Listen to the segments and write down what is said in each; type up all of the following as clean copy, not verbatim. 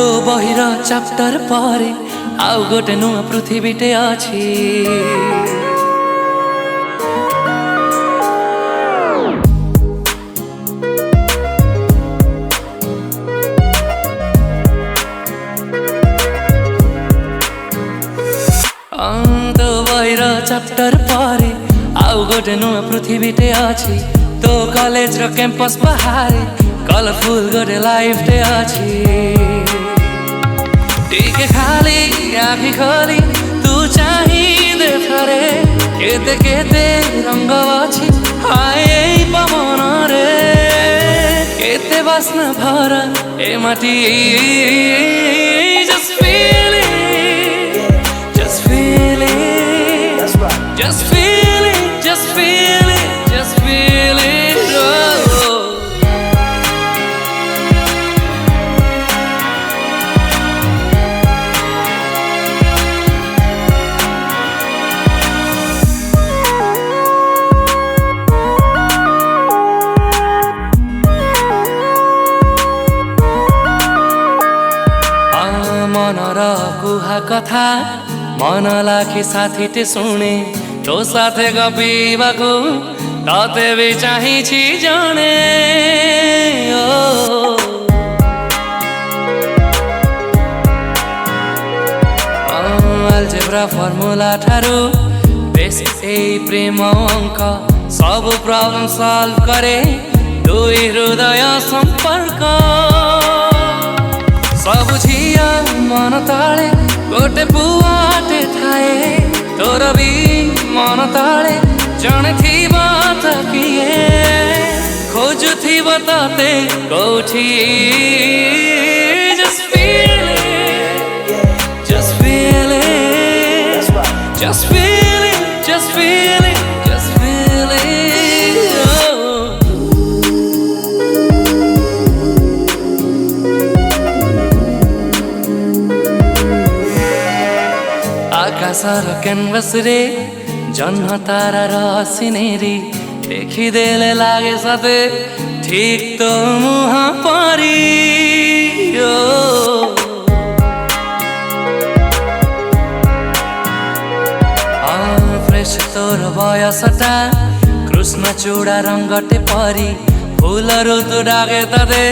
तो बहिर चैप्टर पारे आउ गोटे नुआ पृथ्वीटे अछि। तो बहिर चैप्टर पारे आउ गोटे नुआ पृथ्वीटे अछि। तो कॉलेज रो कैंपस बाहरे कलरफुल गोटे लाइफटे अछि। टिके खाली आँखि खोली तू चाहिदे थरे केते केते रंग अछि हाय पवन रे केते बास्ना भरा ए माटी। Just feel it, just feel it, just feel it, just feel it, just feel it. Oh. मनर कुहा कथा मन लाखी साथीटे शुणे तो साथे गपिबाकू तते भी चाहिछि जणे। अलजेब्रा फर्मुला ठारू बेस ए प्रेम अंक सब प्रॉब्लम सॉल्व करे दुई हृदय संपर्क। सब झिया मन ताले गोटे पुआटे थाए तोर भी मन ताले जने थिबा त किए खोजुथिबा तते कोठी। Just feel it, just feel it, just feel it, just feel it, just feel it. Oh. आकाशर कैनवस रे जन्म तारार सिनेरी देखिदेले लागे सते ठीक तो मुहा परी। फ्रेश तोर बयसटा कृष्ण चूड़ा रंगटे परी फूल ऋतु डाके तते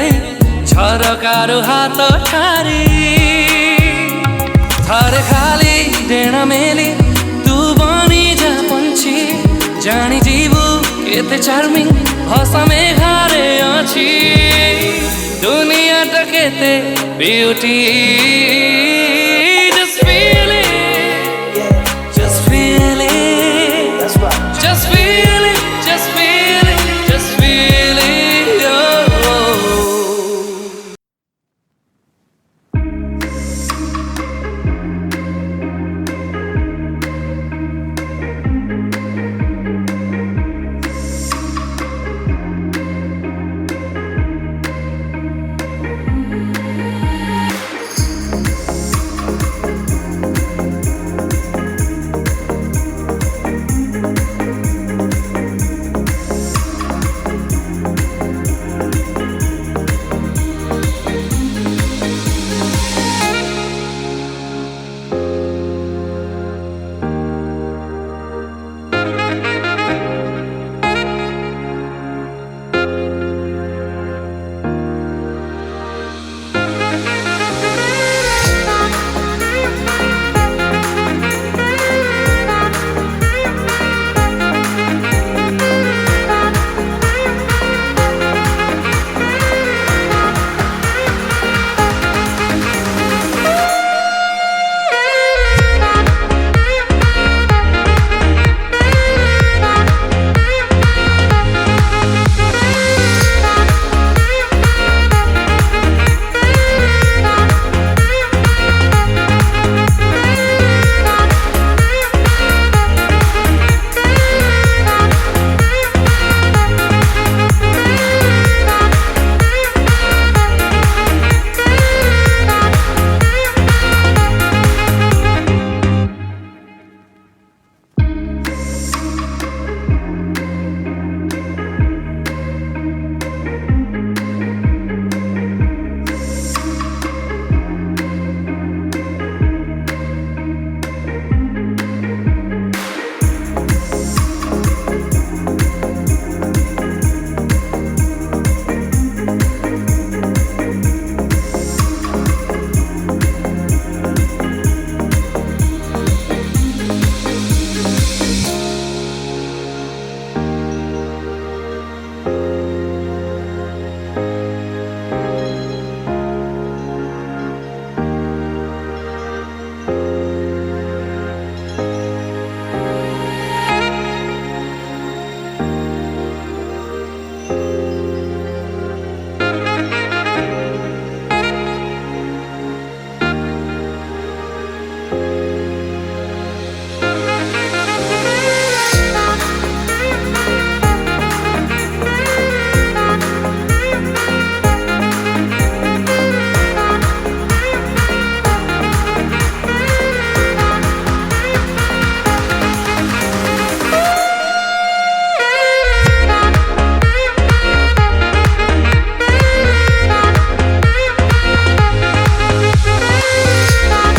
झरकारू हाथ ठारी। थरे खाली डेणा मेली तू बनी जा पंछी जानी जीवु केते चार्मिंग भाषा में घारे अछि दुनिया टा केते ब्यूटी।